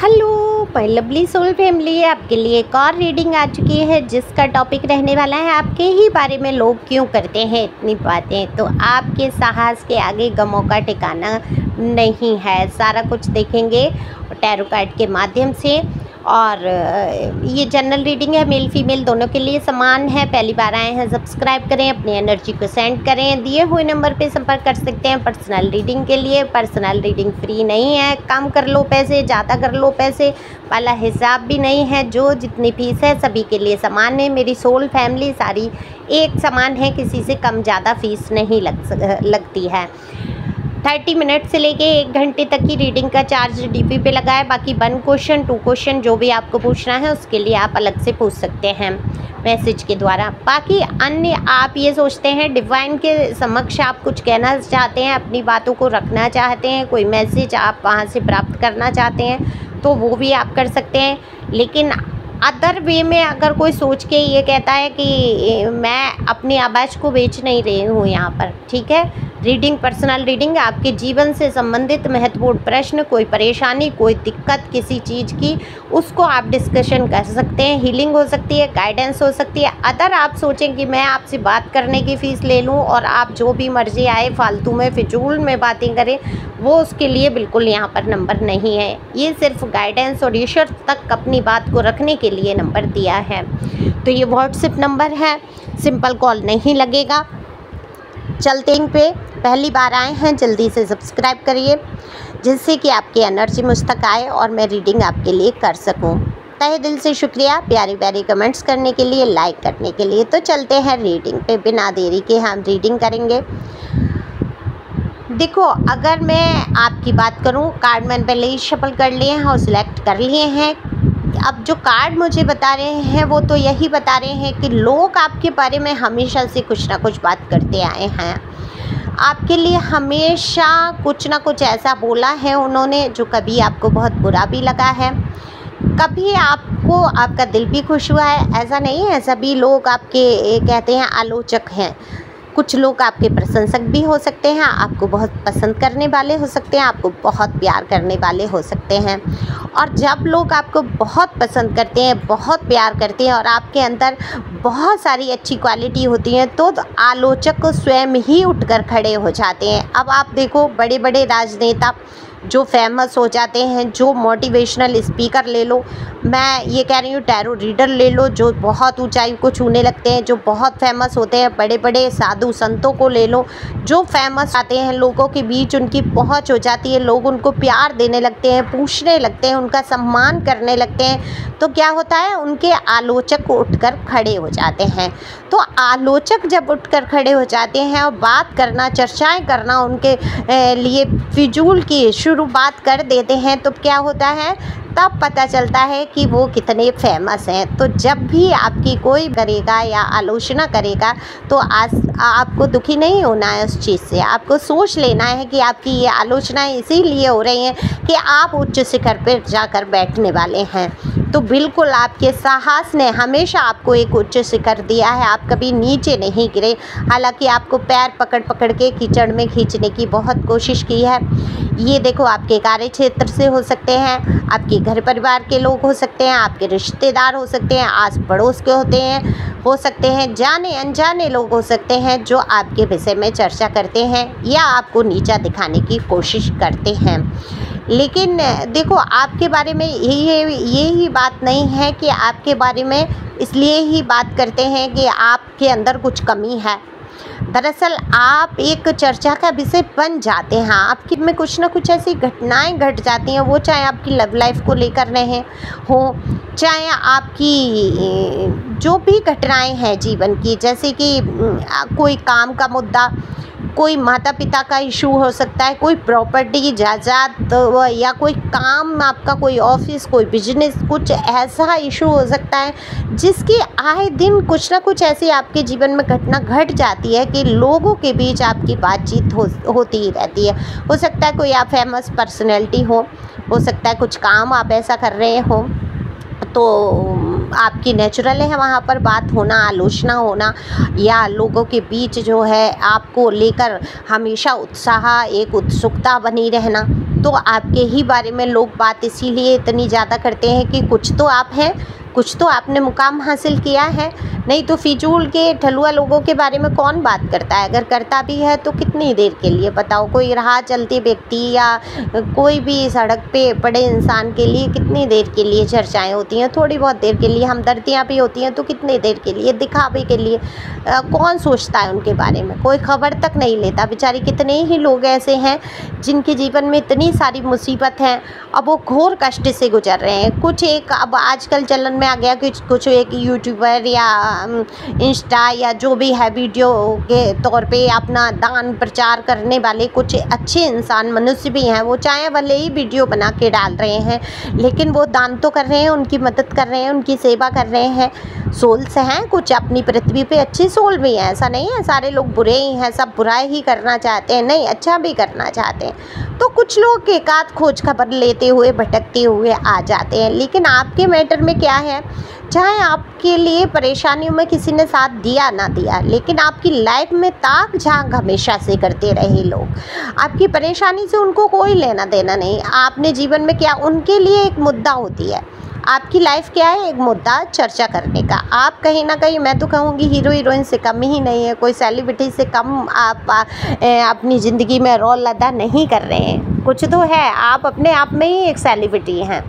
Hello my lovely soul family, आपके लिए एक और रीडिंग आ चुकी है जिसका टॉपिक रहने वाला है आपके ही बारे में लोग क्यों करते हैं इतनी बातें। तो आपके साहस के आगे गमों का ठिकाना नहीं है। सारा कुछ देखेंगे टैरो कार्ड के माध्यम से। और ये जनरल रीडिंग है, मेल फीमेल दोनों के लिए समान है। पहली बार आए हैं सब्सक्राइब करें, अपनी एनर्जी को सेंड करें। दिए हुए नंबर पे संपर्क कर सकते हैं पर्सनल रीडिंग के लिए। पर्सनल रीडिंग फ्री नहीं है, कम कर लो पैसे, ज़्यादा कर लो पैसे वाला हिसाब भी नहीं है। जो जितनी फीस है सभी के लिए समान है। मेरी सोल फैमिली सारी एक समान है, किसी से कम ज़्यादा फीस नहीं लगती है। 30 मिनट से लेके 1 घंटे तक की रीडिंग का चार्ज डीपी पे लगा है। बाकी 1 क्वेश्चन 2 क्वेश्चन जो भी आपको पूछना है उसके लिए आप अलग से पूछ सकते हैं मैसेज के द्वारा। बाकी अन्य आप ये सोचते हैं डिवाइन के समक्ष आप कुछ कहना चाहते हैं, अपनी बातों को रखना चाहते हैं, कोई मैसेज आप वहाँ से प्राप्त करना चाहते हैं तो वो भी आप कर सकते हैं। लेकिन अदर वे में अगर कोई सोच के ये कहता है कि मैं अपनी आवाज़ को बेच नहीं रही हूँ यहाँ पर, ठीक है। रीडिंग पर्सनल रीडिंग, आपके जीवन से संबंधित महत्वपूर्ण प्रश्न, कोई परेशानी, कोई दिक्कत किसी चीज़ की, उसको आप डिस्कशन कर सकते हैं। हीलिंग हो सकती है, गाइडेंस हो सकती है। अदर आप सोचें कि मैं आपसे बात करने की फ़ीस ले लूँ और आप जो भी मर्जी आए फालतू में फिजूल में बातें करें, वो उसके लिए बिल्कुल यहाँ पर नंबर नहीं है। ये सिर्फ गाइडेंस और ईश्वर तक अपनी बात को रखने के लिए नंबर दिया है। तो ये व्हाट्सएप नंबर है, सिंपल कॉल नहीं लगेगा। चलते पे पहली बार आए हैं जल्दी से सब्सक्राइब करिए जिससे कि आपकी एनर्जी मुझ तक आए और मैं रीडिंग आपके लिए कर सकूं। तहे दिल से शुक्रिया प्यारी प्यारी कमेंट्स करने के लिए, लाइक करने के लिए। तो चलते हैं रीडिंग पे, बिना देरी के हम रीडिंग करेंगे। देखो, अगर मैं आपकी बात करूं, कार्ड मैंने पहले ही शफल कर लिए हैं और सिलेक्ट कर लिए हैं। अब जो कार्ड मुझे बता रहे हैं वो तो यही बता रहे हैं कि लोग आपके बारे में हमेशा से कुछ ना कुछ बात करते आए हैं। आपके लिए हमेशा कुछ ना कुछ ऐसा बोला है उन्होंने जो कभी आपको बहुत बुरा भी लगा है, कभी आपको आपका दिल भी खुश हुआ है। ऐसा नहीं है, सभी लोग आपके कहते हैं आलोचक हैं। कुछ लोग आपके प्रशंसक भी हो सकते हैं, आपको बहुत पसंद करने वाले हो सकते हैं, आपको बहुत प्यार करने वाले हो सकते हैं। और जब लोग आपको बहुत पसंद करते हैं, बहुत प्यार करते हैं और आपके अंदर बहुत सारी अच्छी क्वालिटी होती हैं तो आलोचक स्वयं ही उठकर खड़े हो जाते हैं। अब आप देखो, बड़े बड़े राजनेता जो फेमस हो जाते हैं, जो मोटिवेशनल स्पीकर ले लो, मैं ये कह रही हूँ टैरो रीडर ले लो जो बहुत ऊंचाई को छूने लगते हैं, जो बहुत फेमस होते हैं, बड़े बड़े साधु संतों को ले लो जो फेमस आते हैं, लोगों के बीच उनकी पहुंच हो जाती है, लोग उनको प्यार देने लगते हैं, पूछने लगते हैं, उनका सम्मान करने लगते हैं। तो क्या होता है, उनके आलोचक उठकर खड़े हो जाते हैं। तो आलोचक जब उठकर खड़े हो जाते हैं और बात करना, चर्चाएँ करना उनके लिए फिजूल की शुरुआत कर देते हैं, तो क्या होता है, तब पता चलता है कि वो कितने फेमस हैं। तो जब भी आपकी कोई करेगा या आलोचना करेगा तो आपको दुखी नहीं होना है उस चीज़ से। आपको सोच लेना है कि आपकी ये आलोचनाएं इसीलिए हो रही हैं कि आप उच्च शिखर पर जाकर बैठने वाले हैं। तो बिल्कुल आपके साहस ने हमेशा आपको एक उच्च शिखर दिया है, आप कभी नीचे नहीं गिरे। हालांकि आपको पैर पकड़ पकड़ के कीचड़ में खींचने की बहुत कोशिश की है। ये देखो, आपके कार्य क्षेत्र से हो सकते हैं, आपके घर परिवार के लोग हो सकते हैं, आपके रिश्तेदार हो सकते हैं, आस पड़ोस के हो सकते हैं, जाने अनजाने लोग हो सकते हैं जो आपके विषय में चर्चा करते हैं या आपको नीचा दिखाने की कोशिश करते हैं। लेकिन देखो, आपके बारे में यही बात नहीं है कि आपके बारे में इसलिए ही बात करते हैं कि आपके अंदर कुछ कमी है। दरअसल आप एक चर्चा का विषय बन जाते हैं। आपकी में कुछ ना कुछ ऐसी घटनाएं घट जाती हैं, वो चाहे आपकी लव लाइफ को लेकर रहे हो, चाहे आपकी जो भी घटनाएं हैं जीवन की, जैसे कि कोई काम का मुद्दा, कोई माता पिता का इशू हो सकता है, कोई प्रॉपर्टी जायदाद या कोई काम, आपका कोई ऑफिस, कोई बिजनेस, कुछ ऐसा इशू हो सकता है जिसकी आए दिन कुछ ना कुछ ऐसी आपके जीवन में घटना घट जाती है कि लोगों के बीच आपकी बातचीत होती ही रहती है। हो सकता है कोई आप फेमस पर्सनैलिटी हो सकता है कुछ काम आप ऐसा कर रहे हो तो आपकी नेचुरल है वहाँ पर बात होना, आलोचना होना, या लोगों के बीच जो है आपको लेकर हमेशा उत्साह, एक उत्सुकता बनी रहना। तो आपके ही बारे में लोग बात इसीलिए इतनी ज़्यादा करते हैं कि कुछ तो आप हैं, कुछ तो आपने मुकाम हासिल किया है। नहीं तो फिजूल के ठलुआ लोगों के बारे में कौन बात करता है? अगर करता भी है तो कितनी देर के लिए बताओ? कोई राह चलते व्यक्ति या कोई भी सड़क पे पड़े इंसान के लिए कितनी देर के लिए चर्चाएं होती हैं? थोड़ी बहुत देर के लिए। हमदर्दियाँ भी होती हैं तो कितनी देर के लिए? दिखावे के लिए। कौन सोचता है उनके बारे में? कोई खबर तक नहीं लेता। बेचारे कितने ही लोग ऐसे हैं जिनके जीवन में इतनी सारी मुसीबत हैं, अब वो घोर कष्ट से गुजर रहे हैं। कुछ एक अब आजकल चलन में आ गया कि कुछ एक यूट्यूबर या इंस्टा या जो भी है वीडियो के तौर पे अपना दान प्रचार करने वाले कुछ अच्छे इंसान मनुष्य भी हैं, वो चाहे भले ही वीडियो बना के डाल रहे हैं, लेकिन वो दान तो कर रहे हैं, उनकी मदद कर रहे हैं, उनकी सेवा कर रहे हैं। सोल्स हैं कुछ अपनी पृथ्वी पे, अच्छे सोल भी हैं, ऐसा नहीं है सारे लोग बुरे ही हैं, सब बुरा ही करना चाहते हैं, नहीं, अच्छा भी करना चाहते हैं। तो कुछ लोग एकाध खोज खबर लेते हुए भटकते हुए आ जाते हैं। लेकिन आपके मैटर में क्या है, चाहे आपके लिए परेशानियों में किसी ने साथ दिया ना दिया, लेकिन आपकी लाइफ में ताक झांक हमेशा से करते रहे लोग। आपकी परेशानी से उनको कोई लेना देना नहीं। आपने जीवन में क्या, उनके लिए एक मुद्दा होती है। आपकी लाइफ क्या है, एक मुद्दा चर्चा करने का। आप कहीं ना कहीं, मैं तो कहूँगी हीरो हीरोइन से कम ही नहीं है, कोई सेलिब्रिटी से कम आप अपनी ज़िंदगी में रोल अदा नहीं कर रहे हैं। कुछ तो है, आप अपने आप में ही एक सेलिब्रिटी हैं,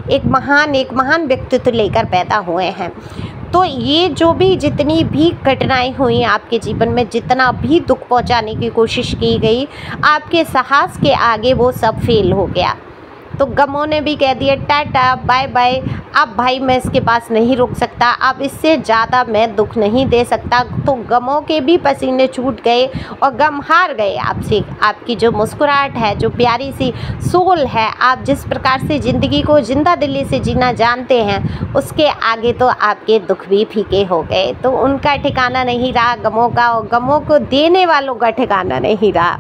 एक महान व्यक्तित्व लेकर पैदा हुए हैं। तो ये जो भी जितनी भी घटनाएं हुई आपके जीवन में, जितना भी दुख पहुंचाने की कोशिश की गई, आपके साहस के आगे वो सब फेल हो गया। तो गमों ने भी कह दिया टाटा बाय बाय, अब भाई मैं इसके पास नहीं रुक सकता, अब इससे ज़्यादा मैं दुख नहीं दे सकता। तो गमों के भी पसीने छूट गए और गम हार गए आपसे। आपकी जो मुस्कुराहट है, जो प्यारी सी सोल है, आप जिस प्रकार से ज़िंदगी को जिंदा दिली से जीना जानते हैं, उसके आगे तो आपके दुख भी फीके हो गए। तो उनका ठिकाना नहीं रहा गमों का, और गमों को देने वालों का ठिकाना नहीं रहा।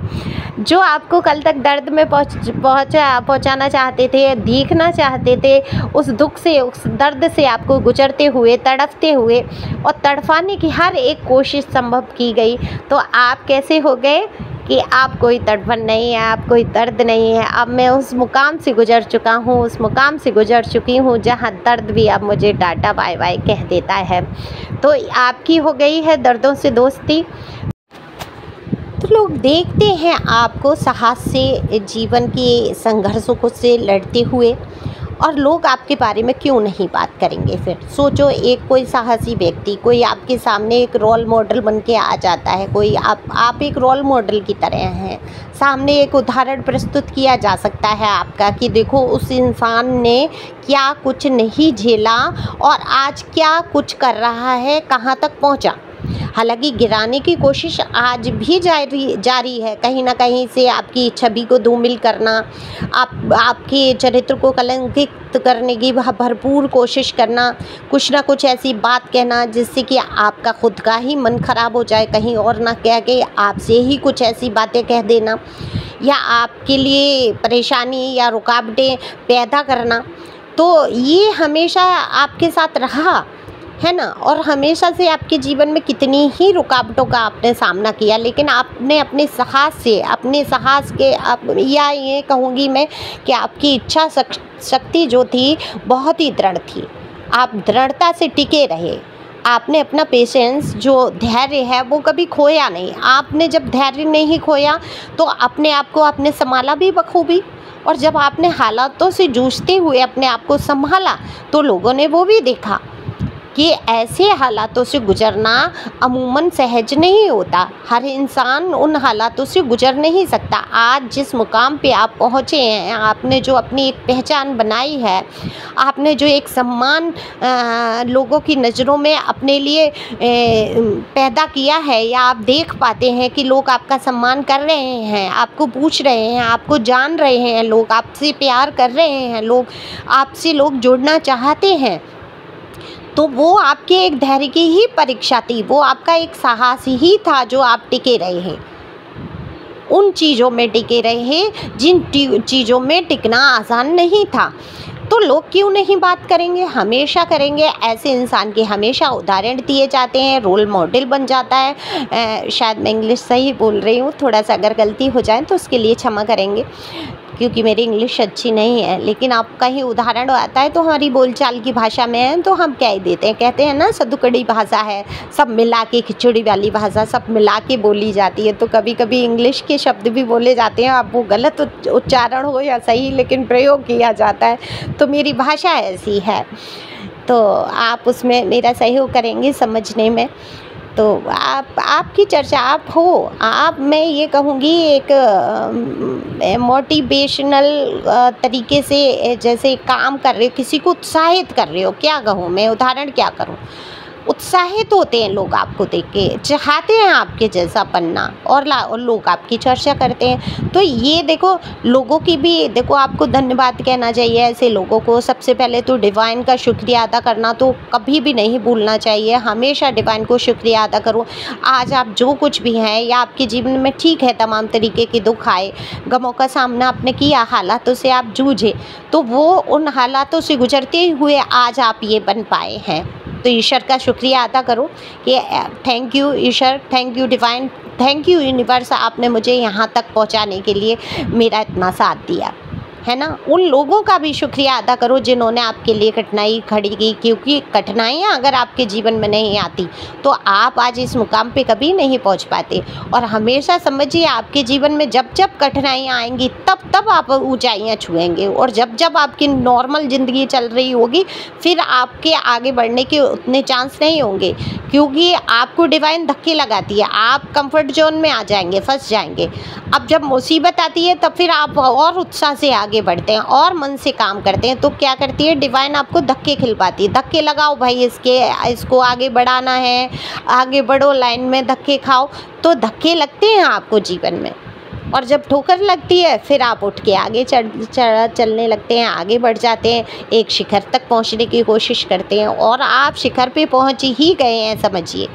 जो आपको कल तक दर्द में पहुंचाना चाहते थे, देखना चाहते थे, उस दुख से, उस दर्द से आपको गुजरते हुए, तड़पते हुए और तड़फाने की हर एक कोशिश संभव की गई, तो आप कैसे हो गए कि आप कोई तड़पन नहीं है, आप कोई दर्द नहीं है। अब मैं उस मुकाम से गुजर चुका हूँ, उस मुकाम से गुजर चुकी हूँ जहाँ दर्द भी अब मुझे टाटा बाय बाय कह देता है। तो आपकी हो गई है दर्दों से दोस्ती। तो लोग देखते हैं आपको साहस से जीवन के संघर्षों को से लड़ते हुए, और लोग आपके बारे में क्यों नहीं बात करेंगे? फिर सोचो, एक कोई साहसी व्यक्ति, कोई आपके सामने एक रोल मॉडल बन के आ जाता है, कोई आप एक रोल मॉडल की तरह हैं, सामने एक उदाहरण प्रस्तुत किया जा सकता है आपका कि देखो उस इंसान ने क्या कुछ नहीं झेला और आज क्या कुछ कर रहा है, कहाँ तक पहुँचा। हालांकि गिराने की कोशिश आज भी जारी है, कहीं ना कहीं से आपकी छवि को धूमिल करना, आपके चरित्र को कलंकित करने की भरपूर कोशिश करना, कुछ ना कुछ ऐसी बात कहना जिससे कि आपका खुद का ही मन खराब हो जाए, कहीं और ना कह के आपसे ही कुछ ऐसी बातें कह देना, या आपके लिए परेशानी या रुकावटें पैदा करना। तो ये हमेशा आपके साथ रहा है ना, और हमेशा से आपके जीवन में कितनी ही रुकावटों का आपने सामना किया, लेकिन आपने अपने साहस से, अपने साहस के या ये कहूँगी मैं कि आपकी इच्छा शक्ति जो थी बहुत ही दृढ़ थी। आप दृढ़ता से टिके रहे, आपने अपना पेशेंस, जो धैर्य है, वो कभी खोया नहीं। आपने जब धैर्य नहीं खोया तो अपने आप को आपने संभाला भी बखूबी, और जब आपने हालातों से जूझते हुए अपने आप को संभाला तो लोगों ने वो भी देखा कि ऐसे हालातों से गुजरना अमूमन सहज नहीं होता। हर इंसान उन हालातों से गुजर नहीं सकता। आज जिस मुकाम पे आप पहुँचे हैं, आपने जो अपनी एक पहचान बनाई है, आपने जो एक सम्मान लोगों की नज़रों में अपने लिए पैदा किया है, या आप देख पाते हैं कि लोग आपका सम्मान कर रहे हैं, आपको पूछ रहे हैं, आपको जान रहे हैं, लोग आपसे प्यार कर रहे हैं, लोग आपसे जुड़ना चाहते हैं, तो वो आपके एक धैर्य की ही परीक्षा थी, वो आपका एक साहस ही था जो आप टिके रहे हैं। उन चीज़ों में टिके रहे जिन चीज़ों में टिकना आसान नहीं था। तो लोग क्यों नहीं बात करेंगे, हमेशा करेंगे। ऐसे इंसान के हमेशा उदाहरण दिए जाते हैं, रोल मॉडल बन जाता है। शायद मैं इंग्लिश सही बोल रही हूँ, थोड़ा सा अगर गलती हो जाए तो उसके लिए क्षमा करेंगे, क्योंकि मेरी इंग्लिश अच्छी नहीं है। लेकिन आपका ही उदाहरण आता है तो हमारी बोलचाल की भाषा में है, तो हम कह ही देते हैं। कहते हैं ना, सदुकड़ी भाषा है, सब मिला के, खिचड़ी वाली भाषा, सब मिला के बोली जाती है। तो कभी कभी इंग्लिश के शब्द भी बोले जाते हैं, अब वो गलत उच्चारण हो या सही, लेकिन प्रयोग किया जाता है। तो मेरी भाषा ऐसी है, तो आप उसमें मेरा सहयोग करेंगे समझने में। तो आपकी चर्चा आप मैं ये कहूँगी एक मोटिवेशनल तरीके से जैसे काम कर रहे हो, किसी को उत्साहित कर रहे हो, क्या कहूँ मैं, उदाहरण क्या करूँ, उत्साहित होते हैं लोग आपको देख के, चाहते हैं आपके जैसा बनना, और लोग आपकी चर्चा करते हैं। तो ये देखो, लोगों की भी देखो, आपको धन्यवाद कहना चाहिए ऐसे लोगों को। सबसे पहले तो डिवाइन का शुक्रिया अदा करना तो कभी भी नहीं भूलना चाहिए, हमेशा डिवाइन को शुक्रिया अदा करो। आज आप जो कुछ भी हैं या आपके जीवन में ठीक है, तमाम तरीके के दुख आए, गमों का सामना आपने किया, हालातों से आप जूझे, तो वो उन हालातों से गुजरते हुए आज आप ये बन पाए हैं। तो ईश्वर का शुक्रिया अदा करो कि thank you Ishwar, thank you divine, thank you universe, आपने मुझे यहाँ तक पहुँचाने के लिए मेरा इतना साथ दिया, है ना। उन लोगों का भी शुक्रिया अदा करो जिन्होंने आपके लिए कठिनाई खड़ी की, क्योंकि कठिनाइयाँ अगर आपके जीवन में नहीं आती तो आप आज इस मुकाम पे कभी नहीं पहुंच पाते। और हमेशा समझिए, आपके जीवन में जब जब कठिनाइयाँ आएंगी तब तब आप ऊंचाइयाँ छुएंगे, और जब जब आपकी नॉर्मल ज़िंदगी चल रही होगी फिर आपके आगे बढ़ने के उतने चांस नहीं होंगे, क्योंकि आपको डिवाइन धक्के लगाती है, आप कंफर्ट जोन में आ जाएंगे, फंस जाएंगे। अब जब मुसीबत आती है तब फिर आप और उत्साह से आगे बढ़ते हैं और मन से काम करते हैं। तो क्या करती है डिवाइन, आपको धक्के खिलवाती है, धक्के लगाओ भाई, इसको आगे बढ़ाना है, आगे बढ़ो, लाइन में धक्के खाओ। तो धक्के लगते हैं आपको जीवन में, और जब ठोकर लगती है फिर आप उठ के आगे चलने लगते हैं, आगे बढ़ जाते हैं, एक शिखर तक पहुंचने की कोशिश करते हैं, और आप शिखर पे पहुंच ही गए हैं समझिए।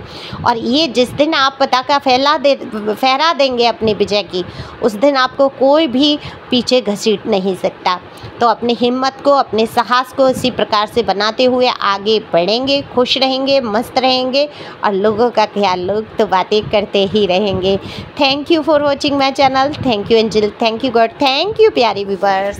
और ये जिस दिन आप पताका फहरा देंगे अपनी विजय की, उस दिन आपको कोई भी पीछे घसीट नहीं सकता। तो अपनी हिम्मत को, अपने साहस को इसी प्रकार से बनाते हुए आगे बढ़ेंगे, खुश रहेंगे, मस्त रहेंगे, और लोगों का ख्याल, लोग तो बातें करते ही रहेंगे। Thank you for watching my channel, thank you angel, thank you God, thank you प्यारी व्यूअर्स।